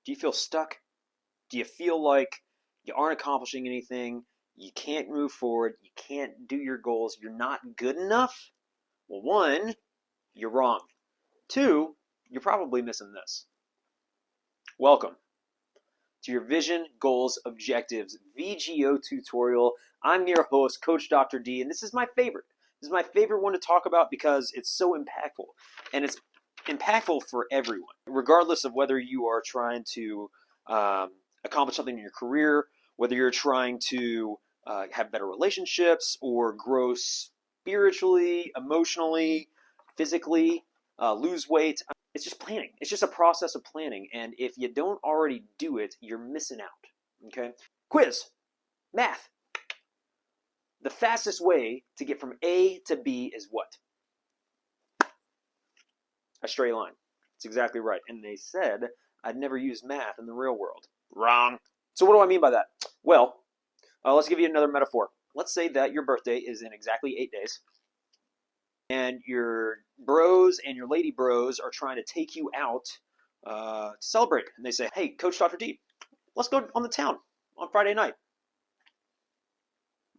Do you feel stuck? Do you feel like you aren't accomplishing anything? You can't move forward. You can't do your goals. You're not good enough? Well, one, you're wrong. Two, you're probably missing this. Welcome to your Vision, Goals, Objectives VGO tutorial. I'm your host, Coach Dr. D, and this is my favorite. This is my favorite one to talk about because it's so impactful, and it's impactful for everyone, regardless of whether you are trying to accomplish something in your career, whether you're trying to have better relationships or grow spiritually, emotionally, physically, lose weight. It's just planning. It's just a process of planning. And if you don't already do it, you're missing out. Okay? Quiz. Math. The fastest way to get from A to B is what? A straight line. That's exactly right. And they said I'd never use math in the real world. Wrong. So what do I mean by that? Well, let's give you another metaphor. Let's say that your birthday is in exactly 8 days. And your bros and your lady bros are trying to take you out to celebrate. And they say, hey, Coach Dr. D, let's go on the town on Friday night.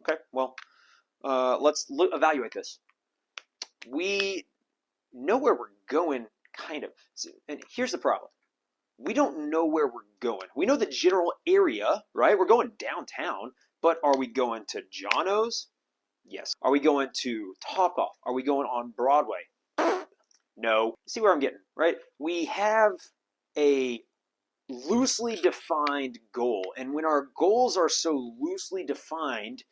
Okay, well, let's evaluate this. We know where we're going, kind of. And here's the problem. We don't know where we're going. We know the general area, right? We're going downtown, but are we going to Jono's? Yes. Are we going to Topgolf? Are we going on Broadway? No. See where I'm getting, right? We have a loosely defined goal. And when our goals are so loosely defined,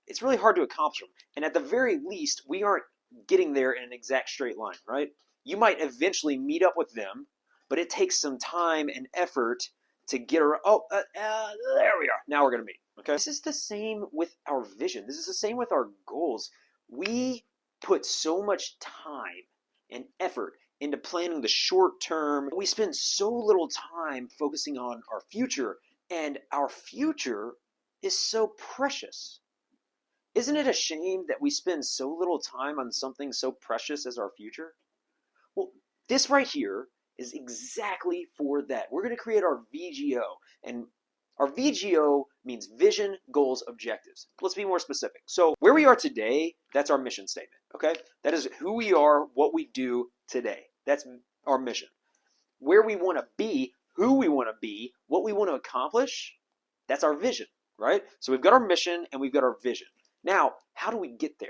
it's really hard to accomplish them. And at the very least, we aren't getting there in an exact straight line, right? You might eventually meet up with them, but it takes some time and effort to get around. Oh, there we are. Now we're going to meet. Okay. This is the same with our vision. This is the same with our goals. We put so much time and effort into planning the short term. We spend so little time focusing on our future, and our future is so precious. Isn't it a shame that we spend so little time on something so precious as our future? Well, this right here is exactly for that. We're going to create our VGO, and our VGO means Vision, Goals, Objectives. Let's be more specific. So where we are today, that's our mission statement, okay? That is who we are, what we do today. That's our mission. Where we want to be, who we want to be, what we want to accomplish, that's our vision, right? So we've got our mission and we've got our vision. Now, how do we get there?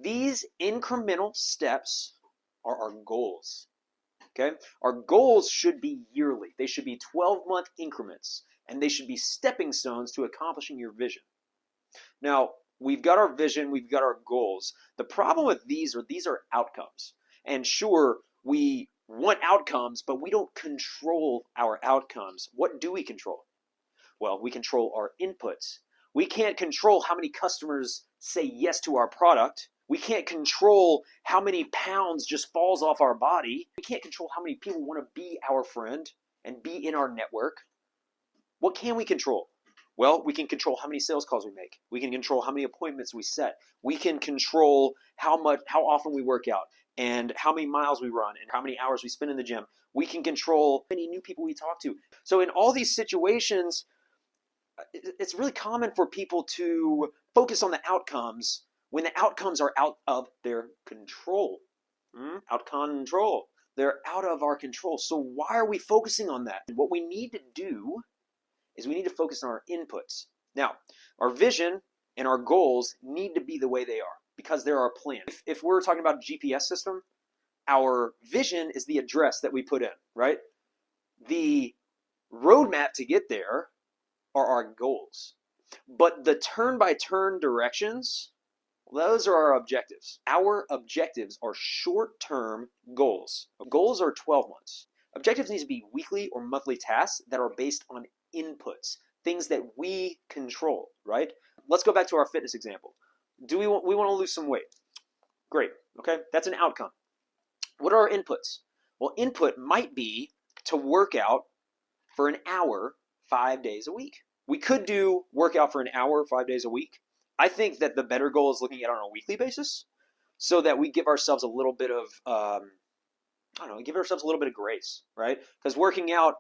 These incremental steps are our goals. Okay? Our goals should be yearly. They should be 12-month increments, and they should be stepping stones to accomplishing your vision. Now, we've got our vision, we've got our goals. The problem with these are outcomes. And sure, we want outcomes, but we don't control our outcomes. What do we control? Well, we control our inputs. We can't control how many customers say yes to our product. We can't control how many pounds just falls off our body. We can't control how many people want to be our friend and be in our network. What can we control? Well, we can control how many sales calls we make. We can control how many appointments we set. We can control how often we work out and how many miles we run and how many hours we spend in the gym. We can control how many new people we talk to. So in all these situations, it's really common for people to focus on the outcomes when the outcomes are out of their control. Out control. They're out of our control. So why are we focusing on that? What we need to do is we need to focus on our inputs. Now, our vision and our goals need to be the way they are because they're our plan. If we're talking about a GPS system, our vision is the address that we put in, right? The roadmap to get there are our goals. But the turn-by-turn directions, those are our objectives. Our objectives are short-term goals. Goals are 12 months. Objectives need to be weekly or monthly tasks that are based on inputs, things that we control, right? Let's go back to our fitness example. We want to lose some weight. Great, okay? That's an outcome. What are our inputs? Well, input might be to work out for an hour 5 days a week. We could do workout for an hour 5 days a week. I think that the better goal is looking at it on a weekly basis so that we give ourselves a little bit of I don't know, give ourselves a little bit of grace, right? Because working out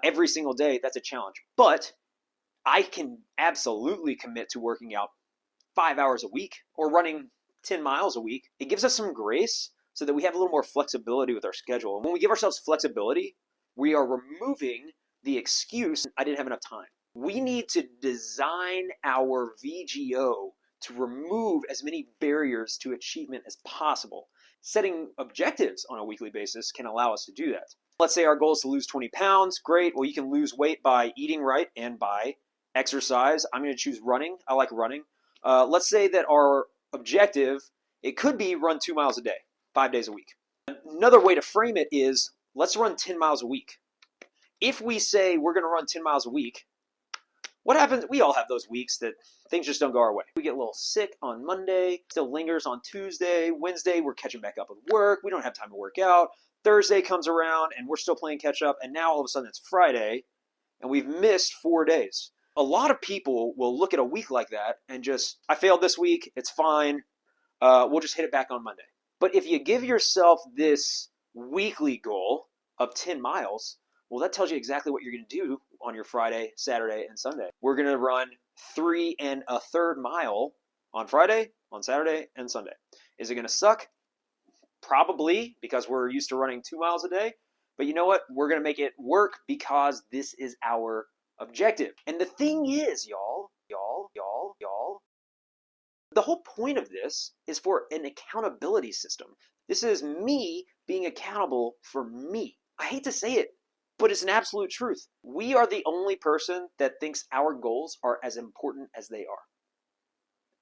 every single day, that's a challenge. But I can absolutely commit to working out 5 hours a week or running 10 miles a week. It gives us some grace so that we have a little more flexibility with our schedule. And when we give ourselves flexibility, we are removing the excuse, I didn't have enough time. We need to design our VGO to remove as many barriers to achievement as possible. Setting objectives on a weekly basis can allow us to do that. Let's say our goal is to lose 20 pounds. Great. Well, you can lose weight by eating right and by exercise. I'm going to choose running. I like running. Let's say that our objective, it could be run 2 miles a day, 5 days a week. Another way to frame it is, let's run 10 miles a week. If we say we're going to run 10 miles a week, what happens? We all have those weeks that things just don't go our way. We get a little sick on Monday, still lingers on Tuesday, Wednesday, we're catching back up with work, we don't have time to work out. Thursday comes around and we're still playing catch up, and now all of a sudden it's Friday and we've missed 4 days. A lot of people will look at a week like that and just, I failed this week, it's fine, we'll just hit it back on Monday. But if you give yourself this weekly goal of 10 miles, well, that tells you exactly what you're going to do on your Friday, Saturday, and Sunday. We're going to run 3 1/3 mile on Friday, on Saturday, and Sunday. Is it going to suck? Probably, because we're used to running 2 miles a day. But you know what? We're going to make it work because this is our objective. And the thing is, y'all, the whole point of this is for an accountability system. This is me being accountable for me. I hate to say it, but it's an absolute truth. We are the only person that thinks our goals are as important as they are.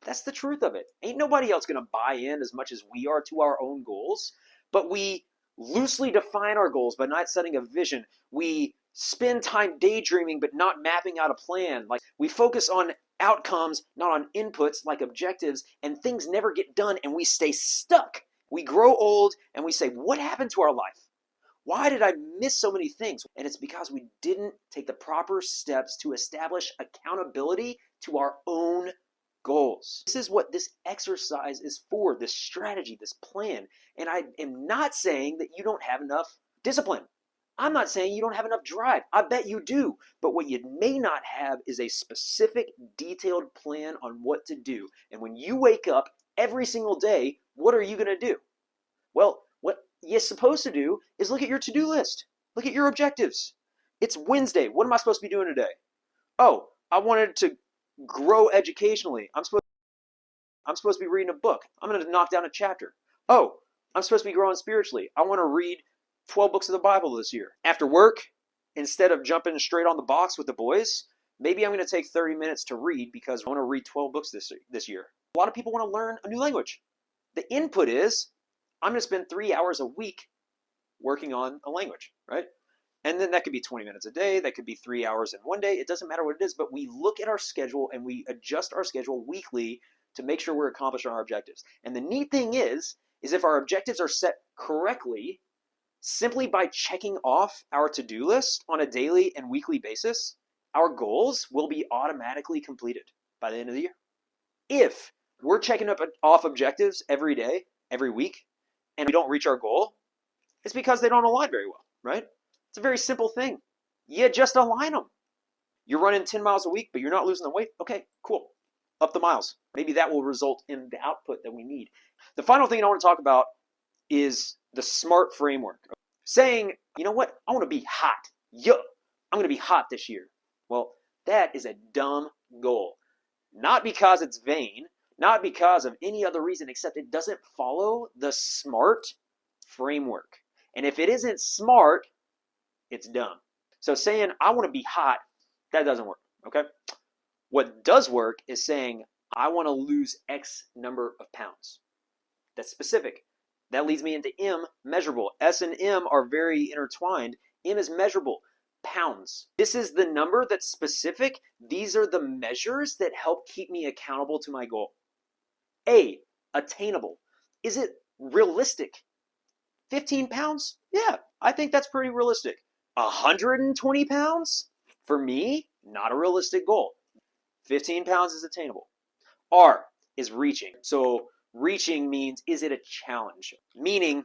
That's the truth of it. Ain't nobody else going to buy in as much as we are to our own goals, but we loosely define our goals by not setting a vision. We spend time daydreaming but not mapping out a plan. Like, we focus on outcomes, not on inputs like objectives, and things never get done and we stay stuck. We grow old and we say, what happened to our life? Why did I miss so many things? And it's because we didn't take the proper steps to establish accountability to our own goals. This is what this exercise is for, this strategy, this plan. And I am not saying that you don't have enough discipline. I'm not saying you don't have enough drive. I bet you do. But what you may not have is a specific, detailed plan on what to do. And when you wake up every single day, what are you going to do? Well, what you're supposed to do is look at your to-do list. Look at your objectives. It's Wednesday. What am I supposed to be doing today? Oh, I wanted to grow educationally. I'm supposed to be reading a book. I'm going to knock down a chapter. Oh, I'm supposed to be growing spiritually. I want to read 12 books of the Bible this year. After work, instead of jumping straight on the box with the boys, maybe I'm going to take 30 minutes to read because I want to read 12 books this year. A lot of people want to learn a new language. The input is, I'm going to spend 3 hours a week working on a language, right? And then that could be 20 minutes a day. That could be 3 hours in one day. It doesn't matter what it is, but we look at our schedule and we adjust our schedule weekly to make sure we're accomplishing our objectives. And the neat thing is if our objectives are set correctly, simply by checking off our to-do list on a daily and weekly basis, our goals will be automatically completed by the end of the year. If we're checking off objectives every day, every week, and we don't reach our goal, it's because they don't align very well, right? It's a very simple thing. You just align them. You're running 10 miles a week, but you're not losing the weight. Okay, cool. Up the miles. Maybe that will result in the output that we need. The final thing I want to talk about is the SMART framework. Saying, you know what? I want to be hot. I'm going to be hot this year. Well, that is a dumb goal. Not because it's vain, not because of any other reason except it doesn't follow the SMART framework. And if it isn't smart, it's dumb. So saying, I want to be hot, that doesn't work, okay? What does work is saying, I want to lose X number of pounds. That's specific. That leads me into M, measurable. S and M are very intertwined. M is measurable, pounds. This is the number that's specific. These are the measures that help keep me accountable to my goal. A, attainable. Is it realistic? 15 pounds? Yeah, I think that's pretty realistic. 120 pounds? For me, not a realistic goal. 15 pounds is attainable. R is reaching. So reaching means, is it a challenge? Meaning,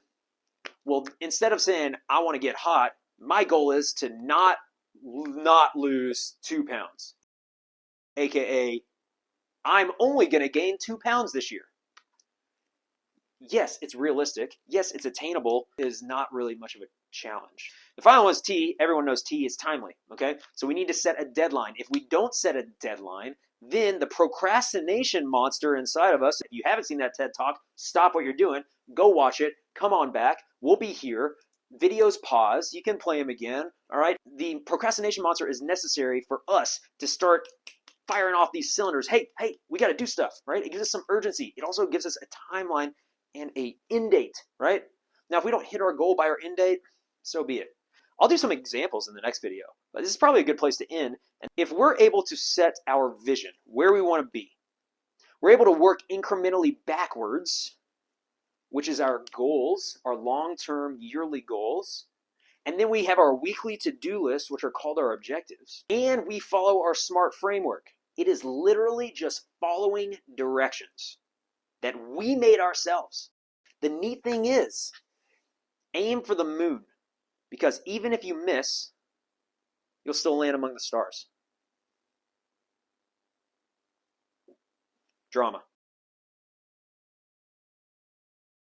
Well, instead of saying, I want to get hot, my goal is to not lose 2 pounds. AKA, I'm only going to gain 2 pounds this year. Yes, it's realistic. Yes, it's attainable. It is not really much of a challenge. The final one is T. Everyone knows T is timely, okay? So we need to set a deadline. If we don't set a deadline, then the procrastination monster inside of us, if you haven't seen that TED Talk, stop what you're doing, go watch it, come on back, we'll be here. Videos pause, you can play them again, all right? The procrastination monster is necessary for us to start firing off these cylinders. Hey, we got to do stuff, right? It gives us some urgency. It also gives us a timeline and a end date, right? Now, if we don't hit our goal by our end date, so be it. I'll do some examples in the next video, but this is probably a good place to end. And if we're able to set our vision, where we want to be, we're able to work incrementally backwards, which is our goals, our long-term yearly goals. And then we have our weekly to-do list, which are called our objectives. And we follow our SMART framework. It is literally just following directions that we made ourselves. The neat thing is, aim for the moon, because even if you miss, you'll still land among the stars. Drama.